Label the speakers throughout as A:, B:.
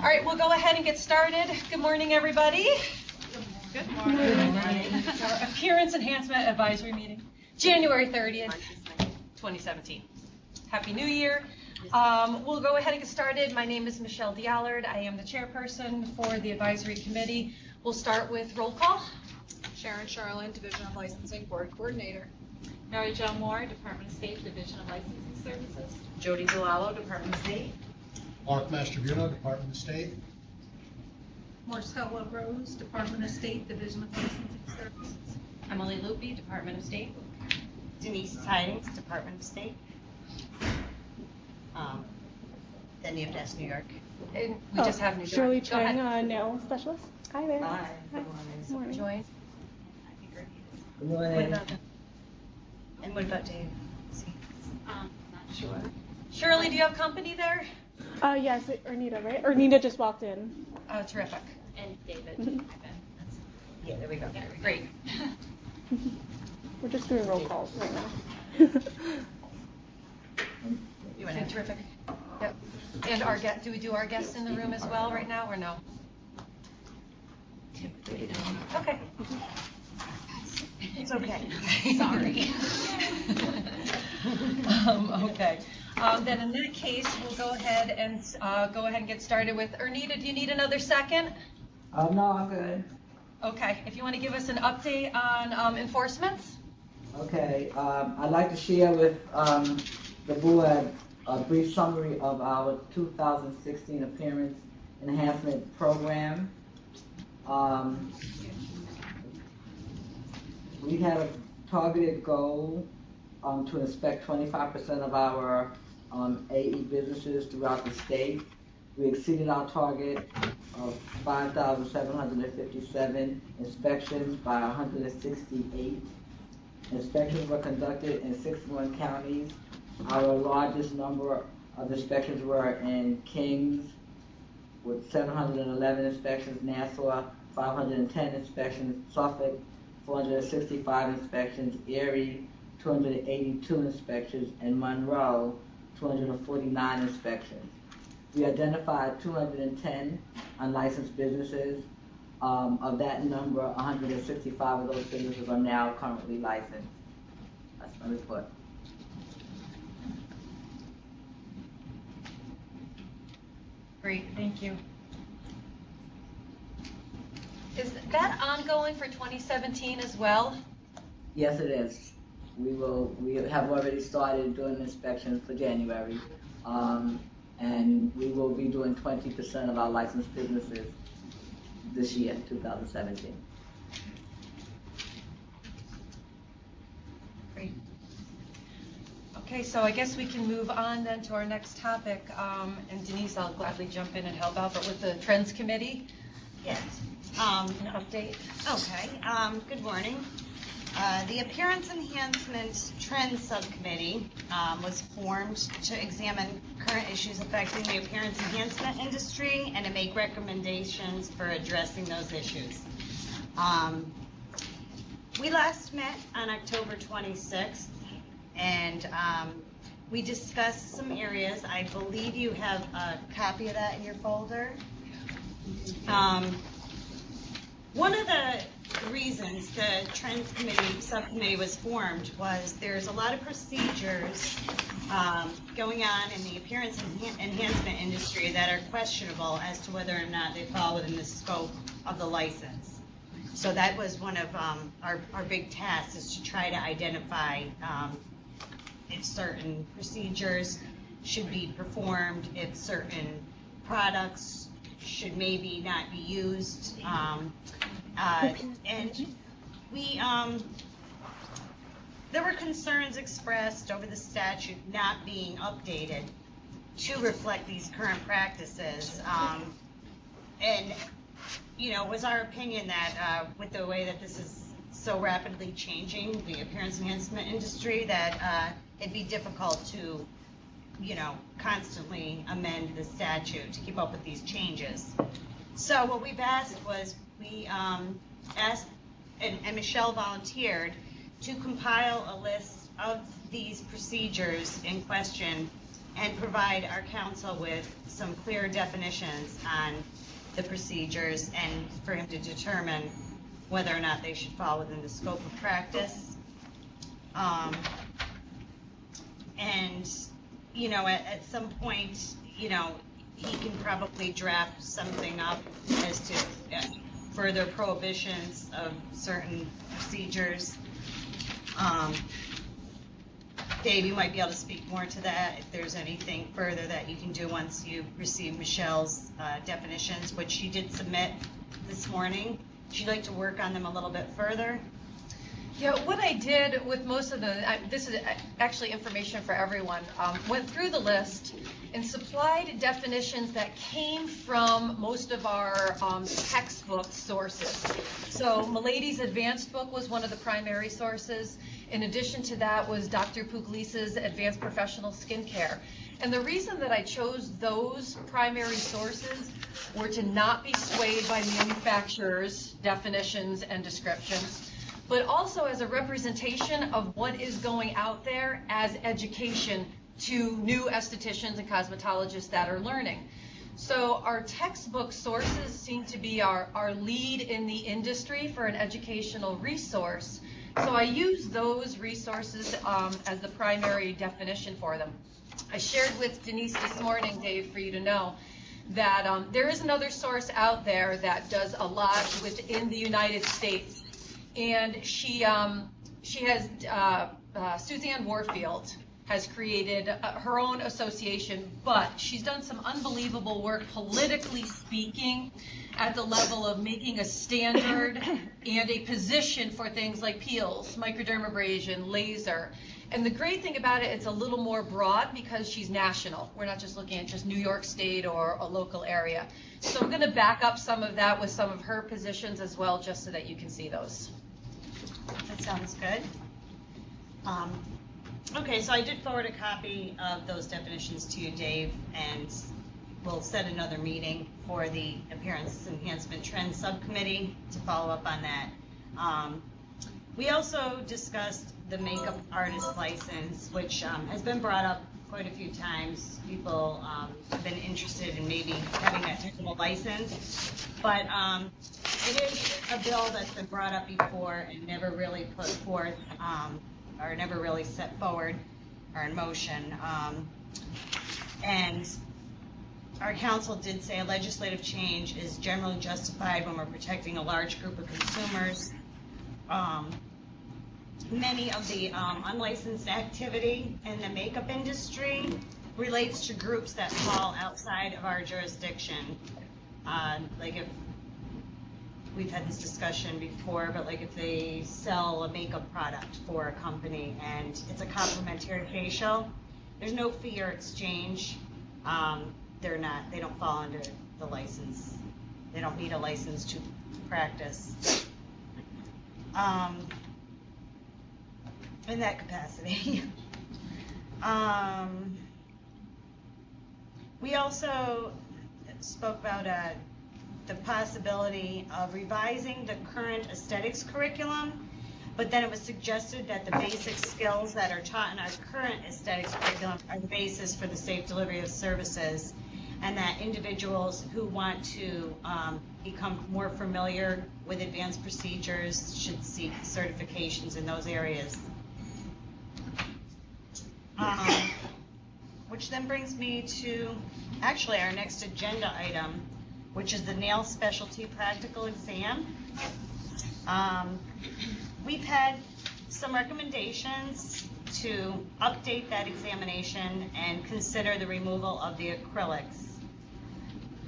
A: All right, we'll go ahead and get started. Good morning, everybody. Good morning. Good morning. It's our Appearance Enhancement Advisory Meeting, January 30th, 2017. Happy New Year. We'll go ahead and get started. My name is Michelle Diallard. I am the chairperson for the advisory committee. We'll start with roll call.
B: Sharon Charlin, Division of Licensing Board Coordinator.
C: Mary Jo Moore, Department of State, Division of Licensing Services.
D: Jody Delalo, Department of State.
E: Mark Masterbuno, Department of State.
F: Marcella Rose, Department of State, Division of Licensing Services.
A: Emily Loopy, Department of State.
D: Denise Tidings, Department of State. Then you have to ask New York.
A: And we just have New York.
G: Shirley
A: Go ahead.
G: Chang, nail specialist. Hi there.
D: Hi.
G: Good morning.
A: Join.
D: Good morning. And what about Dave?
C: Not sure.
A: Shirley, do you have company there?
G: Yes, Ernita, right? Ernita just walked in.
A: Oh, terrific.
C: And David.
G: Mhm.
D: Yeah, there we go.
A: Great.
G: We're just doing roll calls right now.
D: You want
A: Okay,
D: to
A: terrific. Yep. And our guest, do we do our guests in the room as well right now, or no? Okay.
D: It's okay.
A: Sorry. Okay. Then in that case, we'll go ahead and get started with Ernita. Do you need another second?
H: No, I'm good.
A: Okay. If you want to give us an update on enforcements.
H: Okay, I'd like to share with the board a brief summary of our 2016 Appearance Enhancement Program. We had a targeted goal to inspect 25% of our AE businesses throughout the state. We exceeded our target of 5,757 inspections by 168. Inspections were conducted in 61 counties. Our largest number of inspections were in Kings with 711 inspections, Nassau 510 inspections, Suffolk 465 inspections, Erie 282 inspections, and Monroe 249 inspections. We identified 210 unlicensed businesses. Of that number, 165 of those businesses are now currently licensed. That's my report.
A: Great, thank you. Is that ongoing for 2017 as well?
H: Yes, it is. We have already started doing inspections for January, and we will be doing 20% of our licensed businesses this year, 2017.
A: Great. Okay, so I guess we can move on then to our next topic. And Denise, I'll gladly jump in and help out, but with the Trends Committee.
D: Yes.
A: An update.
D: Okay. Good morning. The Appearance Enhancement Trends Subcommittee was formed to examine current issues affecting the appearance enhancement industry and to make recommendations for addressing those issues. We last met on October 26th, and we discussed some areas. I believe you have a copy of that in your folder. One of the reasons the Trends Subcommittee was formed was there's a lot of procedures going on in the appearance enhancement industry that are questionable as to whether or not they fall within the scope of the license. So that was one of our big tasks, is to try to identify if certain procedures should be performed, if certain products should maybe not be used. And we, there were concerns expressed over the statute not being updated to reflect these current practices. And, you know, it was our opinion that with the way that this is so rapidly changing, the appearance enhancement industry, that it'd be difficult to, you know, constantly amend the statute to keep up with these changes. So what we've asked was, we asked, and Michelle volunteered, to compile a list of these procedures in question and provide our council with some clear definitions on the procedures and for him to determine whether or not they should fall within the scope of practice. And, you know, at some point, you know, he can probably draft something up as to further prohibitions of certain procedures. Dave, you might be able to speak more to that if there's anything further that you can do once you receive Michelle's definitions, which she did submit this morning. She'd like to work on them a little bit further.
A: Yeah, what I did with most of this is actually information for everyone, went through the list and supplied definitions that came from most of our textbook sources. So Milady's advanced book was one of the primary sources. In addition to that was Dr. Puglise's Advanced Professional Skincare. And the reason that I chose those primary sources were to not be swayed by manufacturers' definitions and descriptions, but also as a representation of what is going out there as education to new estheticians and cosmetologists that are learning. So our textbook sources seem to be our lead in the industry for an educational resource. So I use those resources as the primary definition for them. I shared with Denise this morning, Dave, for you to know, that there is another source out there that does a lot within the United States. And she has, Suzanne Warfield has created her own association, but she's done some unbelievable work politically speaking at the level of making a standard and a position for things like peels, microdermabrasion, laser. And the great thing about it, it's a little more broad because she's national. We're not just looking at just New York State or a local area. So I'm going to back up some of that with some of her positions as well, just so that you can see those.
D: That sounds good. Okay, so I did forward a copy of those definitions to you, Dave, and we'll set another meeting for the Appearance Enhancement Trend Subcommittee to follow up on that. We also discussed the makeup artist license, which has been brought up quite a few times. People have been interested in maybe having that type of a license, but it is a bill that's been brought up before and never really put forth or never really set forward or in motion. And our council did say a legislative change is generally justified when we're protecting a large group of consumers. Many of the unlicensed activity in the makeup industry relates to groups that fall outside of our jurisdiction. Like if we've had this discussion before, but like if they sell a makeup product for a company and it's a complimentary facial, there's no fee or exchange. They don't fall under the license. They don't need a license to practice. In that capacity. We also spoke about the possibility of revising the current aesthetics curriculum, but then it was suggested that the basic skills that are taught in our current aesthetics curriculum are the basis for the safe delivery of services, and that individuals who want to become more familiar with advanced procedures should seek certifications in those areas. Which then brings me to actually our next agenda item, which is the nail specialty practical exam. We've had some recommendations to update that examination and consider the removal of the acrylics.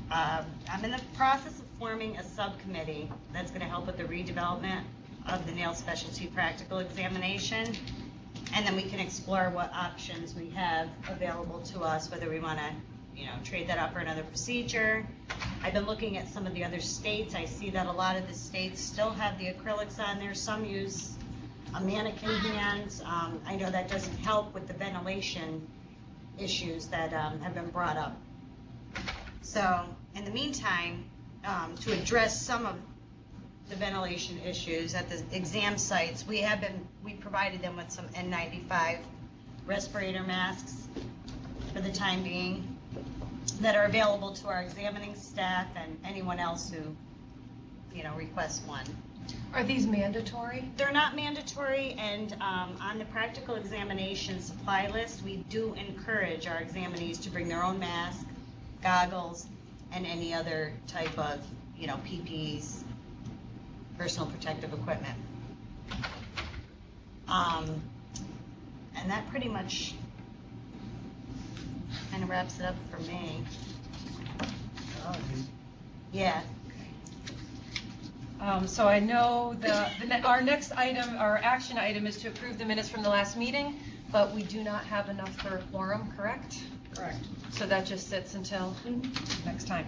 D: I'm in the process of forming a subcommittee that's going to help with the redevelopment of the nail specialty practical examination, and then we can explore what options we have available to us, whether we want to, trade that up for another procedure. I've been looking at some of the other states. I see that a lot of the states still have the acrylics on there. Some use a mannequin hand. I know that doesn't help with the ventilation issues that have been brought up. So in the meantime, to address some of the ventilation issues at the exam sites, we provided them with some N95 respirator masks for the time being that are available to our examining staff and anyone else who, requests one.
A: Are these mandatory?
D: They're not mandatory, and on the practical examination supply list, we do encourage our examinees to bring their own mask, goggles, and any other type of, PPEs, personal protective equipment. And that pretty much kind of wraps it up for me. Yeah.
A: So I know our next item, our action item, is to approve the minutes from the last meeting, but we do not have enough for a quorum, correct?
B: Correct.
A: So that just sits until next time.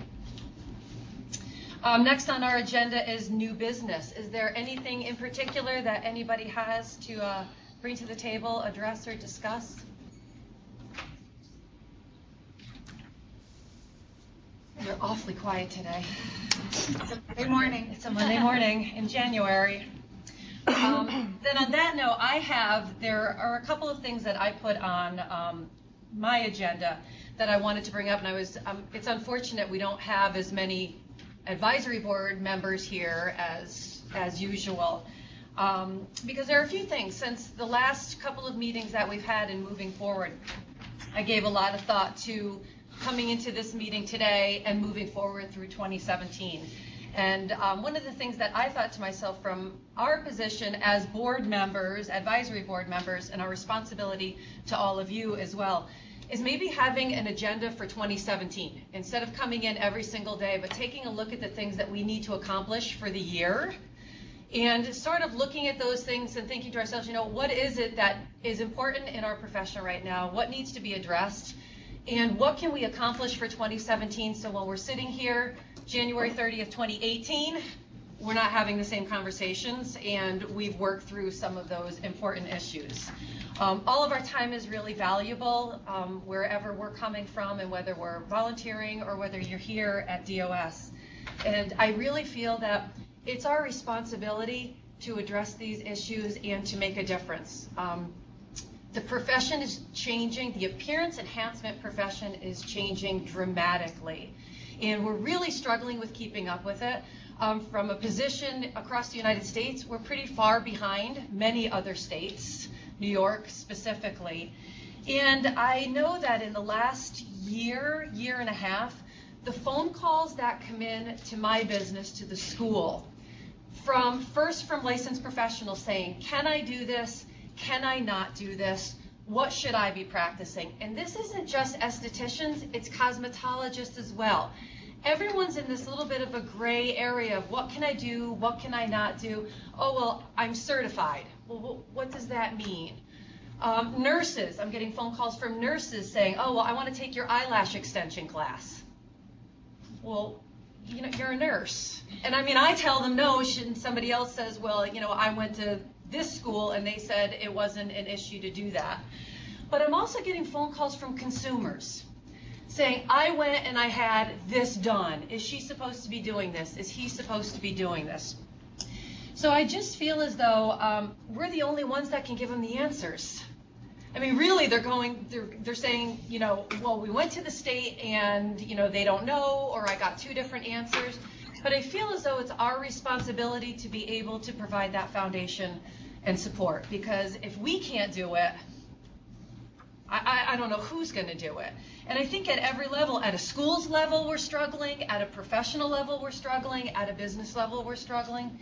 A: Next on our agenda is new business. Is there anything in particular that anybody has to bring to the table, address, or discuss? You're awfully quiet today.
B: Good morning.
A: It's a Monday morning in January. Then on that note, there are a couple of things that I put on my agenda that I wanted to bring up, and it's unfortunate we don't have as many advisory board members here as usual, because there are a few things since the last couple of meetings that we've had and moving forward. I gave a lot of thought to coming into this meeting today and moving forward through 2017. And one of the things that I thought to myself from our position as board members, advisory board members, and our responsibility to all of you as well, is maybe having an agenda for 2017. Instead of coming in every single day, but taking a look at the things that we need to accomplish for the year, and sort of looking at those things and thinking to ourselves, what is it that is important in our profession right now? What needs to be addressed? And what can we accomplish for 2017 so when we're sitting here January 30th, 2018, we're not having the same conversations and we've worked through some of those important issues. All of our time is really valuable wherever we're coming from, and whether we're volunteering or whether you're here at DOS. And I really feel that it's our responsibility to address these issues and to make a difference. The profession is changing. The appearance enhancement profession is changing dramatically. And we're really struggling with keeping up with it. From a position across the United States, we're pretty far behind many other states, New York specifically. And I know that in the last year and a half, the phone calls that come in to my business, to the school, from licensed professionals saying, can I do this? Can I not do this? What should I be practicing? And this isn't just estheticians, it's cosmetologists as well. Everyone's in this little bit of a gray area of what can I do, what can I not do? Oh, well, I'm certified. Well, what does that mean? Nurses, I'm getting phone calls from nurses saying, oh, well, I want to take your eyelash extension class. Well, you're a nurse. And I tell them no, and somebody else says, well, I went to this school and they said it wasn't an issue to do that. But I'm also getting phone calls from consumers saying, I went and I had this done. Is she supposed to be doing this? Is he supposed to be doing this? So I just feel as though we're the only ones that can give them the answers. Really, they're saying, well, we went to the state and, they don't know, or I got two different answers. But I feel as though it's our responsibility to be able to provide that foundation and support, because if we can't do it, I don't know who's going to do it. And I think at every level, at a school's level, we're struggling, at a professional level, we're struggling, at a business level, we're struggling.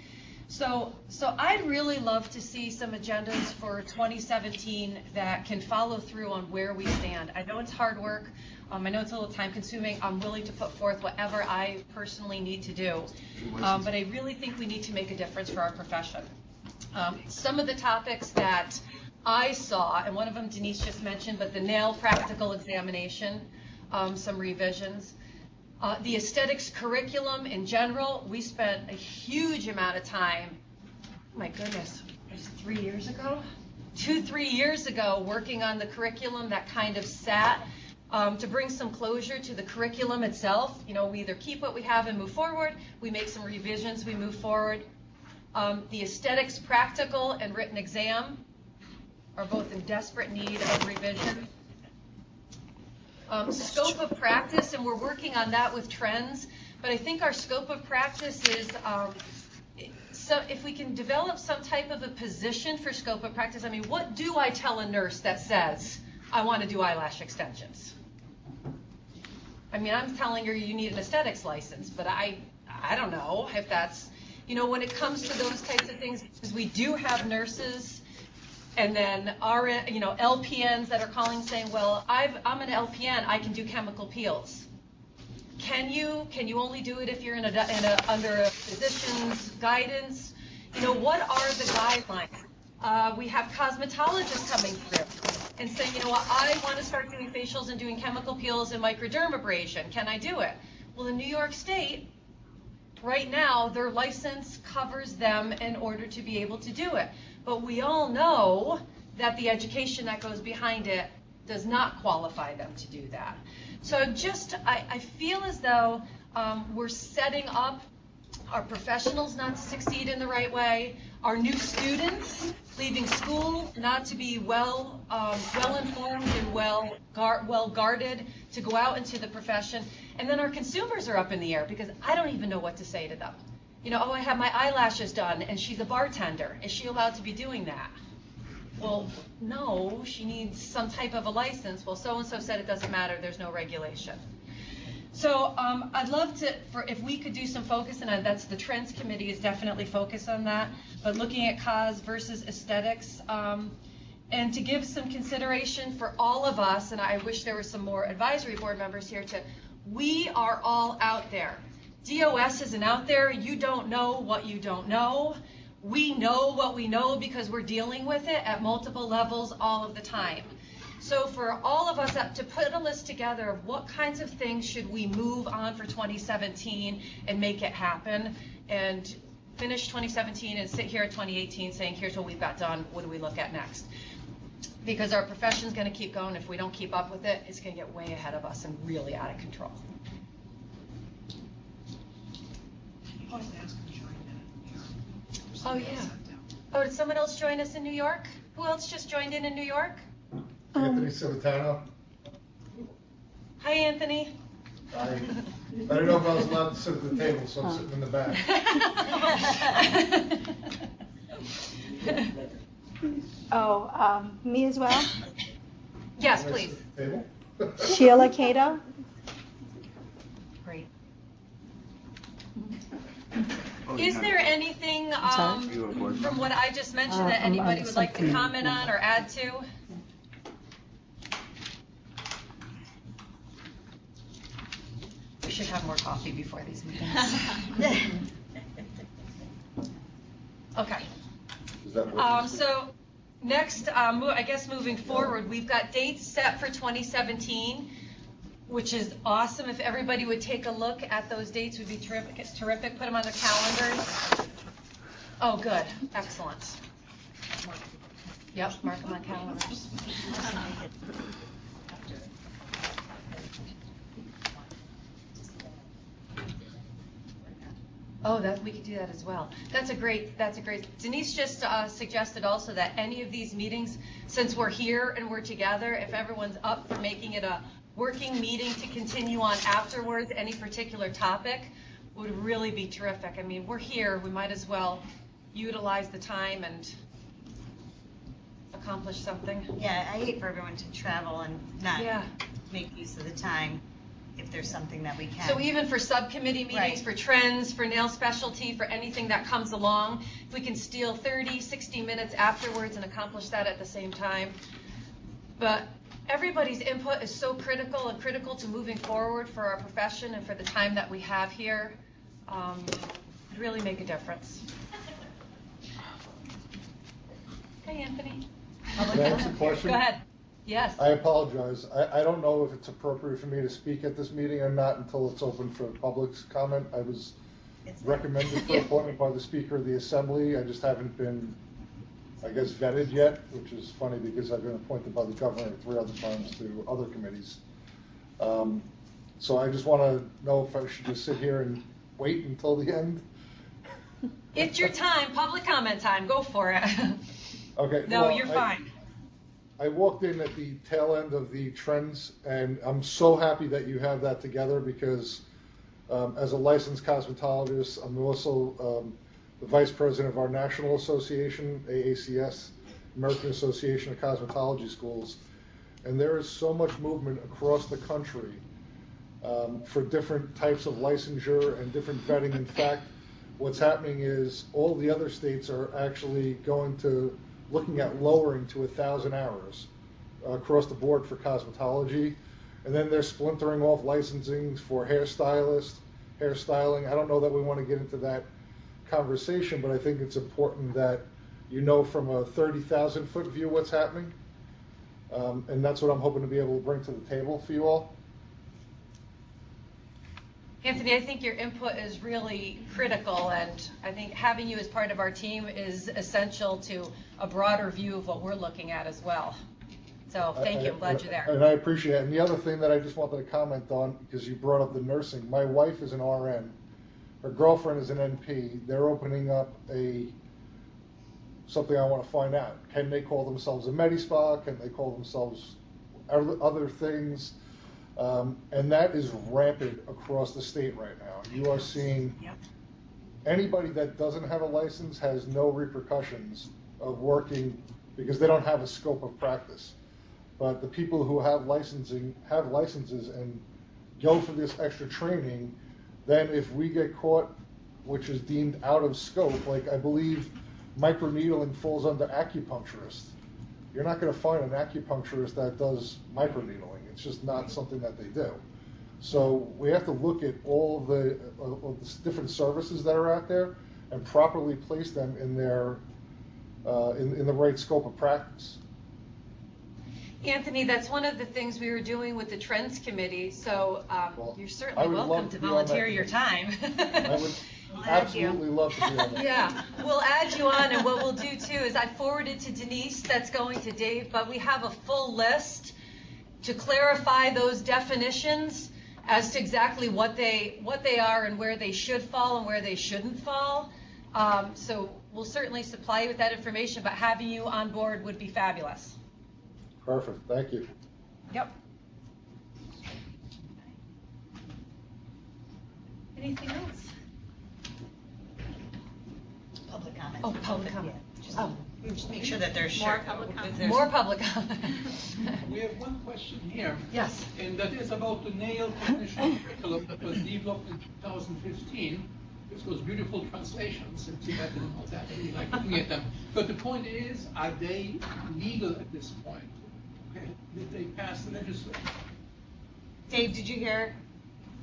A: So I'd really love to see some agendas for 2017 that can follow through on where we stand. I know it's hard work. I know it's a little time consuming. I'm willing to put forth whatever I personally need to do. But I really think we need to make a difference for our profession. Some of the topics that I saw, and one of them Denise just mentioned, but the nail practical examination, some revisions. The aesthetics curriculum in general, we spent a huge amount of time, my goodness, it was 3 years ago? 2-3 years ago, working on the curriculum that kind of sat to bring some closure to the curriculum itself. We either keep what we have and move forward, we make some revisions, we move forward. The aesthetics practical and written exam are both in desperate need of revision. Scope of practice, and we're working on that with trends, but I think our scope of practice is, so if we can develop some type of a position for scope of practice, I mean, what do I tell a nurse that says, I want to do eyelash extensions? I mean, I'm telling her you need an aesthetics license, but I don't know if that's, when it comes to those types of things, because we do have nurses and then LPNs that are calling saying, well, I'm an LPN, I can do chemical peels. Can you only do it if you're under a physician's guidance? What are the guidelines? We have cosmetologists coming through and saying, I want to start doing facials and doing chemical peels and microdermabrasion. Can I do it? Well, in New York State, right now, their license covers them in order to be able to do it. But we all know that the education that goes behind it does not qualify them to do that. So I feel as though we're setting up our professionals not to succeed in the right way, our new students leaving school not to be well informed and well guarded to go out into the profession, and then our consumers are up in the air because I don't even know what to say to them. I have my eyelashes done and she's a bartender. Is she allowed to be doing that? Well, no, she needs some type of a license. Well, so-and-so said it doesn't matter, there's no regulation. So I'd love if we could do some focus, and that's the Trends Committee is definitely focused on that, but looking at cos versus aesthetics, and to give some consideration for all of us, and I wish there were some more advisory board members here we are all out there. DOS isn't out there. You don't know what you don't know. We know what we know because we're dealing with it at multiple levels all of the time. So for all of us to put a list together of what kinds of things should we move on for 2017 and make it happen, and finish 2017 and sit here at 2018 saying, here's what we've got done, what do we look at next? Because our profession's going to keep going. If we don't keep up with it, it's going to get way ahead of us and really out of control. Oh, yeah. Oh, did someone else join us in New York? Who else just joined in New York?
E: Anthony Civitano.
A: Hi, Anthony.
E: I don't know if I was allowed to sit at the table, so I'm sitting in the back.
G: Me as well.
A: Yes,
E: Can I
A: please.
E: sit at the table?
G: Sheila Cato.
A: Great. Is there anything from what I just mentioned that anybody would like to comment on or add to? We should have more coffee before these meetings. Okay. So next, I guess moving forward, we've got dates set for 2017, which is awesome. If everybody would take a look at those dates, would be terrific. It's terrific. Put them on their calendars. Oh, good. Excellent. Yep, mark them on calendars. Oh, we could do that as well. That's a great. Denise just suggested also that any of these meetings, since we're here and we're together, if everyone's up for making it a working meeting to continue on afterwards, any particular topic would really be terrific. I mean, we're here. We might as well utilize the time and accomplish something.
D: Yeah, I hate for everyone to travel and not make use of the time if there's something that we can.
A: So even for subcommittee meetings,
D: Right.
A: for trends, for nail specialty, for anything that comes along, if we can steal 30, 60 minutes afterwards and accomplish that at the same time. But everybody's input is so critical to moving forward for our profession and for the time that we have here. It'd really make a difference. Hey, Anthony.
E: Can I ask a question?
A: Go ahead. Yes.
E: I apologize. I don't know if it's appropriate for me to speak at this meeting or not until it's open for the public's comment. I was recommended for appointment by the Speaker of the Assembly. I just haven't been, I guess, vetted yet, which is funny because I've been appointed by the governor 3 other times to other committees. So I just want to know if I should just sit here and wait until the end.
A: It's your time, public comment time. Go for it.
E: Okay.
A: No,
E: well,
A: you're fine.
E: I walked in at the tail end of the trends, and I'm so happy that you have that together because as a licensed cosmetologist, I'm also the vice president of our national association, AACS, American Association of Cosmetology Schools, and there is so much movement across the country for different types of licensure and different vetting. In fact, what's happening is all the other states are actually looking at lowering to 1,000 hours across the board for cosmetology. And then they're splintering off licensing for hairstylists, hairstyling. I don't know that we want to get into that conversation, but I think it's important that you know from a 30,000 foot view what's happening. And that's what I'm hoping to be able to bring to the table for you all.
A: Anthony, I think your input is really critical, and I think having you as part of our team is essential to a broader view of what we're looking at as well. So thank you, I'm glad you're there.
E: And I appreciate it. And the other thing that I just wanted to comment on, because you brought up the nursing, my wife is an RN, her girlfriend is an NP. They're opening up something I want to find out. Can they call themselves a Medi-Spa? Can they call themselves other things? And that is rampant across the state right now. You are seeing anybody that doesn't have a license has no repercussions of working because they don't have a scope of practice. But the people who have licenses and go for this extra training, then if we get caught, which is deemed out of scope, like I believe microneedling falls under acupuncturist. You're not going to find an acupuncturist that does microneedling. It's just not something that they do. So we have to look at all of the different services that are out there and properly place them in their in the right scope of practice.
A: Anthony, that's one of the things we were doing with the Trends Committee, so
E: Well,
A: you're
E: I
A: certainly
E: would
A: welcome
E: love
A: to
E: to be on that
A: volunteer your
E: committee.
A: time.
E: I would absolutely love to be on that.
A: Yeah, we'll add you on, and what we'll do too is I forwarded to Denise, that's going to Dave, but we have a full list to clarify those definitions as to exactly what they are and where they should fall and where they shouldn't fall. So we'll certainly supply you with that information, but having you on board would be fabulous.
E: Perfect. Thank you.
A: Yep. Anything else?
D: Public comment.
A: Oh, public comment.
D: Just make sure that there's
C: More public comment.
A: More public comment.
I: We have one question here.
A: Yes.
I: And that is about the nail technician curriculum that was developed in 2015. This was beautiful translations in Tibetan and all that. I really like looking at them. But the point is, are they legal at this point? Okay. Did they pass the legislation?
D: Dave, did you hear?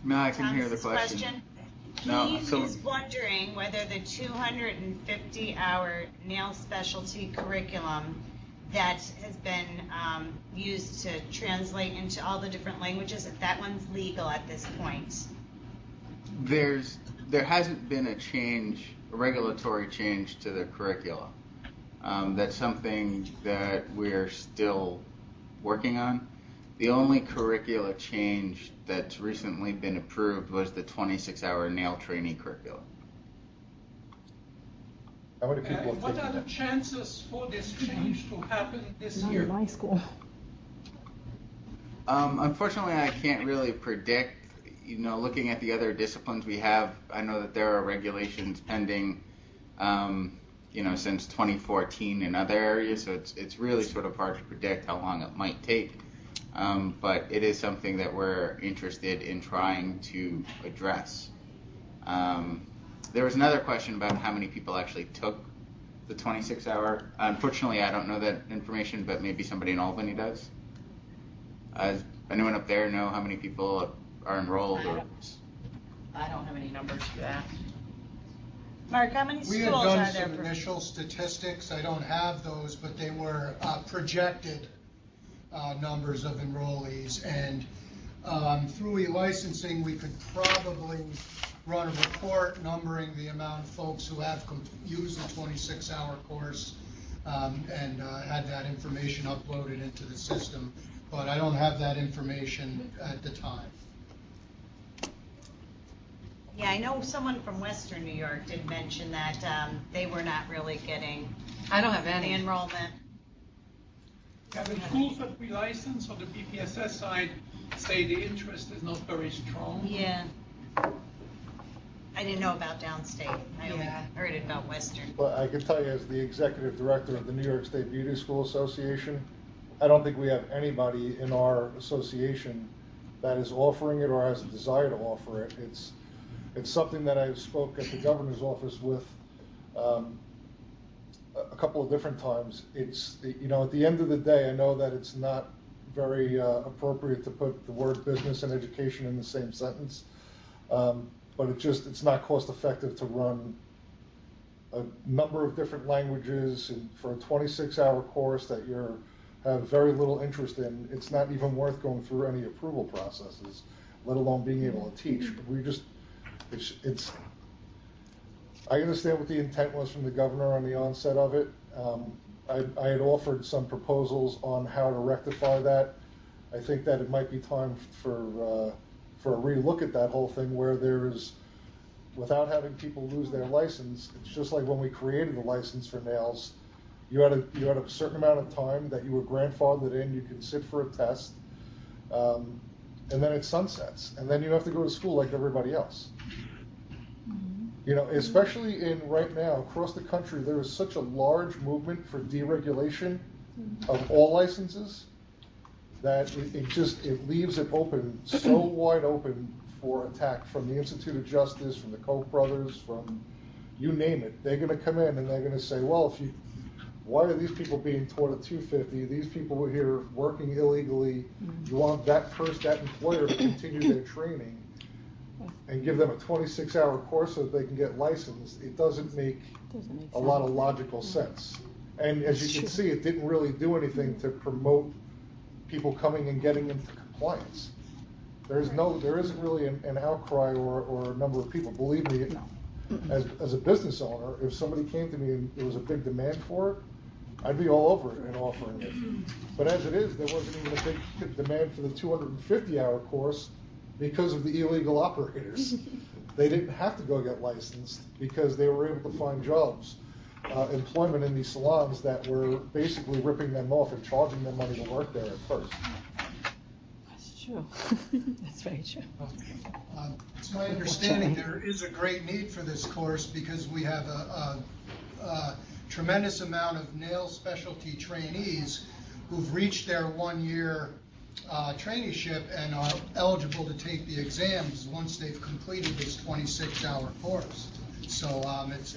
J: No, I can hear the
D: Thomas's
J: question.
D: He
J: No, so
D: is wondering whether the 250-hour nail specialty curriculum that has been used to translate into all the different languages, if that one's legal at this point.
J: there hasn't been a regulatory change to the curriculum. That's something that we're still working on. The only curricula change that's recently been approved was the 26-hour nail training curriculum.
E: How many people have
I: What
E: taken
I: are the
E: that?
I: chances for this change to happen this
G: Not
I: year?
G: in my school.
J: Unfortunately, I can't really predict. Looking at the other disciplines we have, I know that there are regulations pending, since 2014 in other areas. So it's really sort of hard to predict how long it might take. But it is something that we're interested in trying to address. There was another question about how many people actually took the 26-hour. Unfortunately, I don't know that information, but maybe somebody in Albany does. Does anyone up there know how many people are enrolled?
C: I don't have any numbers for that.
D: Mark, how many
K: We
D: schools
K: had done
D: are there?
K: some initial statistics. I don't have those, but they were projected numbers of enrollees. And through e-licensing, we could probably run a report numbering the amount of folks who have used the 26-hour course and had that information uploaded into the system. But I don't have that information at the time.
D: Yeah, I know someone from Western New York did mention that they were not really getting
A: I don't have
D: the
A: any.
D: enrollment.
I: Kevin, schools that we license on the BPSS side say the interest is not very strong.
D: Yeah. I didn't know about downstate. I only heard it about Western.
E: But I can tell you, as the executive director of the New York State Beauty School Association, I don't think we have anybody in our association that is offering it or has a desire to offer it. It's something that I spoke at the governor's office with a couple of different times. It's, you know, at the end of the day, I know that it's not very appropriate to put the word business and education in the same sentence. But it's not cost effective to run a number of different languages and for a 26-hour course that you have very little interest in. It's not even worth going through any approval processes, let alone being able to teach. I understand what the intent was from the governor on the onset of it. I had offered some proposals on how to rectify that. I think that it might be time for a relook at that whole thing, where there's, without having people lose their license, it's just like when we created the license for nails. You had a certain amount of time that you were grandfathered in. You can sit for a test, and then it sunsets, and then you have to go to school like everybody else. You know, especially in right now across the country, there is such a large movement for deregulation of all licenses that it leaves it open, so wide open for attack from the Institute of Justice, from the Koch brothers, from you name it. They're going to come in and they're going to say, well, why are these people being taught a 250? These people were here working illegally. You want that employer to continue their training and give them a 26-hour course so that they can get licensed. It doesn't make a lot of logical sense. And as you can see, it didn't really do anything to promote people coming and getting into compliance. There isn't really an outcry or a number of people. Believe me, as a business owner, if somebody came to me and there was a big demand for it, I'd be all over it and offering it. But as it is, there wasn't even a big demand for the 250-hour course because of the illegal operators. They didn't have to go get licensed because they were able to find jobs, employment in these salons that were basically ripping them off and charging them money to work there at first.
L: That's true. That's very true.
K: It's my understanding there is a great need for this course because we have a tremendous amount of nail specialty trainees who've reached their 1-year traineeship and are eligible to take the exams once they've completed this 26-hour course. So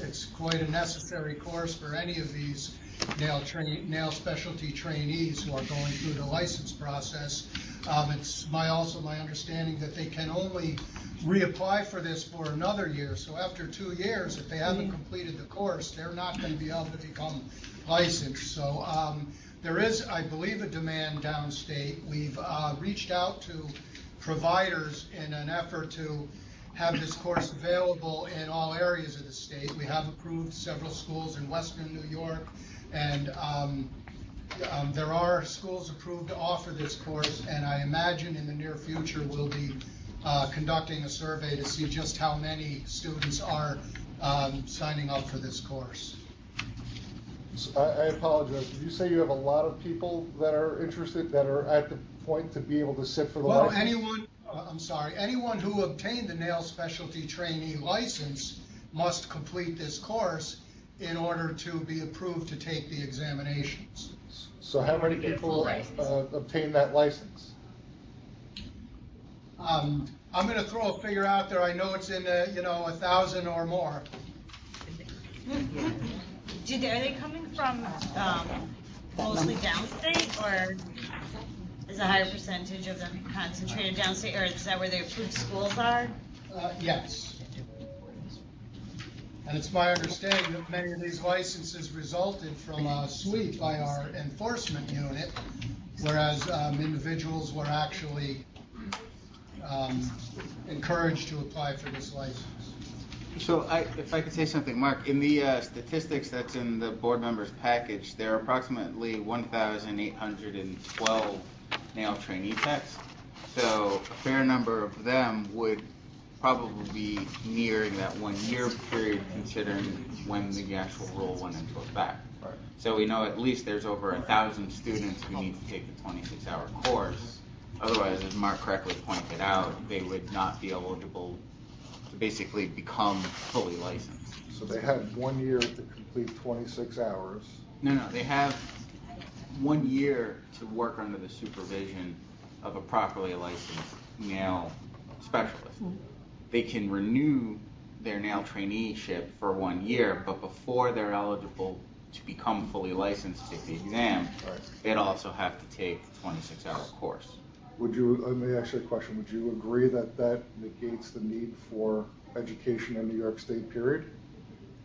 K: it's quite a necessary course for any of these nail specialty trainees who are going through the license process. It's also my understanding that they can only reapply for this for another year. So after 2 years, if they haven't completed the course, they're not going to be able to become licensed. So there is, I believe, a demand downstate. We've reached out to providers in an effort to have this course available in all areas of the state. We have approved several schools in Western New York, and there are schools approved to offer this course, and I imagine in the near future we'll be conducting a survey to see just how many students are signing up for this course.
E: So I apologize. Did you say you have a lot of people that are interested, that are at the point to be able to sit for the license?
K: Anyone who obtained the nail specialty trainee license must complete this course in order to be approved to take the examinations.
E: So how many people obtain that license?
K: I'm going to throw a figure out there. I know it's in 1,000 or more.
D: Are they coming from mostly downstate, or is a higher percentage of them concentrated downstate, or is that where the approved schools are?
K: Yes. And it's my understanding that many of these licenses resulted from a sweep by our enforcement unit, whereas individuals were actually encouraged to apply for this license.
J: So if I could say something, Mark, in the statistics that's in the board members package, there are approximately 1,812 nail trainee techs. So a fair number of them would probably be nearing that 1 year period considering when the actual rule went into effect.
E: Right.
J: So we know at least there's over 1,000 students who need to take the 26-hour course. Otherwise, as Mark correctly pointed out, they would not be eligible to basically become fully licensed.
E: So they had 1 year to complete 26 hours.
J: No, they have 1 year to work under the supervision of a properly licensed nail specialist. They can renew their nail traineeship for 1 year, but before they're eligible to become fully licensed to take the exam,
E: Right.
J: they'd also have to take the 26-hour course.
E: Let me ask you a question. Would you agree that that negates the need for education in New York State, period?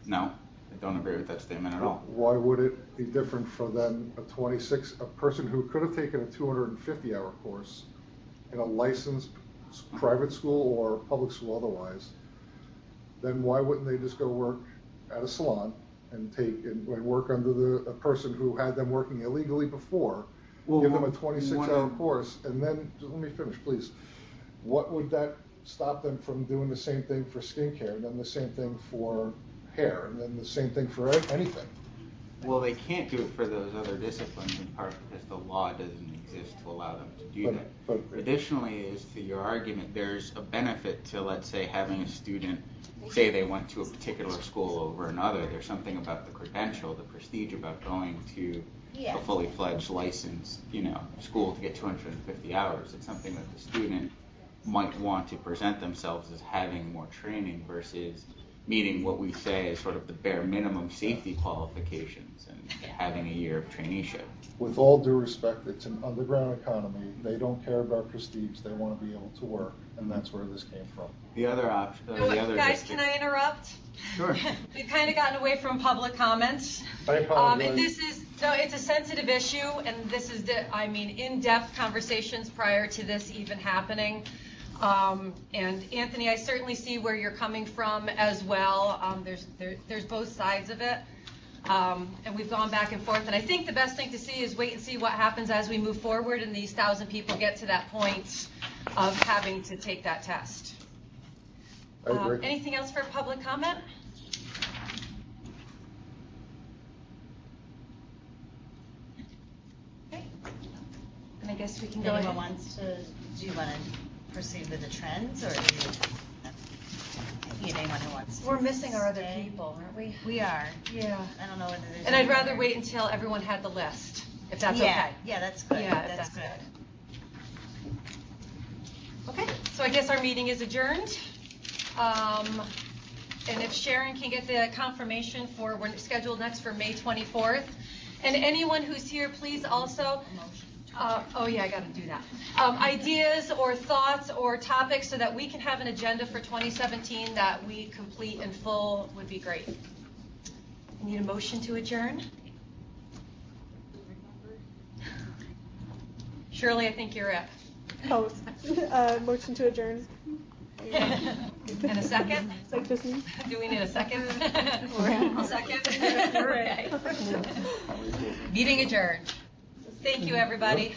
J: No, I don't agree with that statement at all.
E: Why would it be different for then a person who could have taken a 250-hour course in a licensed private school or public school otherwise, then why wouldn't they just go work at a salon and work under a person who had them working illegally before, give them a 26-hour course, and then, just let me finish, please. What would that stop them from doing the same thing for skincare, and then the same thing for hair, and then the same thing for anything?
J: Well, they can't do it for those other disciplines in part because the law doesn't exist to allow them to do that.
E: But
J: additionally, as to your argument, there's a benefit to, let's say, having a student say they went to a particular school over another. There's something about the credential, the prestige about going to a fully fledged licensed, school to get 250 hours. It's something that the student might want to present themselves as having more training versus meeting what we say is sort of the bare minimum safety qualifications and having a year of traineeship.
E: with all due respect, it's an underground economy. They don't care about prestige. They want to be able to work, and that's where this came from.
J: The other option,
A: Guys, can I interrupt?
J: Sure.
A: We've kind of gotten away from public comments.
E: I apologize.
A: And it's a sensitive issue, and this is, in-depth conversations prior to this even happening. And Anthony, I certainly see where you're coming from as well. There's both sides of it. And we've gone back and forth, and I think the best thing to see is wait and see what happens as we move forward and these 1,000 people get to that point of having to take that test.
E: I agree.
A: Anything else for public comment? Okay. And I guess we can go ahead.
D: Do you want to proceed with the trends, or do you anyone who wants to?
A: We're missing our other
D: stay?
A: people, aren't we?
D: We are.
A: Yeah.
D: I don't know whether there's.
A: And I'd
D: anyone
A: rather
D: there.
A: wait until everyone had the list, if that's
D: Yeah,
A: okay.
D: yeah, that's good.
A: Yeah, if
D: That's
A: that's
D: good.
A: Okay, so I guess our meeting is adjourned. And if Sharon can get the confirmation for, we're scheduled next for May 24th. And anyone who's here, please also, oh yeah, I gotta do that. Ideas or thoughts or topics so that we can have an agenda for 2017 that we complete in full would be great. I need a motion to adjourn. Shirley, I think you're it.
G: Oh, motion to adjourn.
A: And a second?
G: Like just me?
A: Do we need a second? A second? Okay. Meeting adjourned. Thank you, everybody.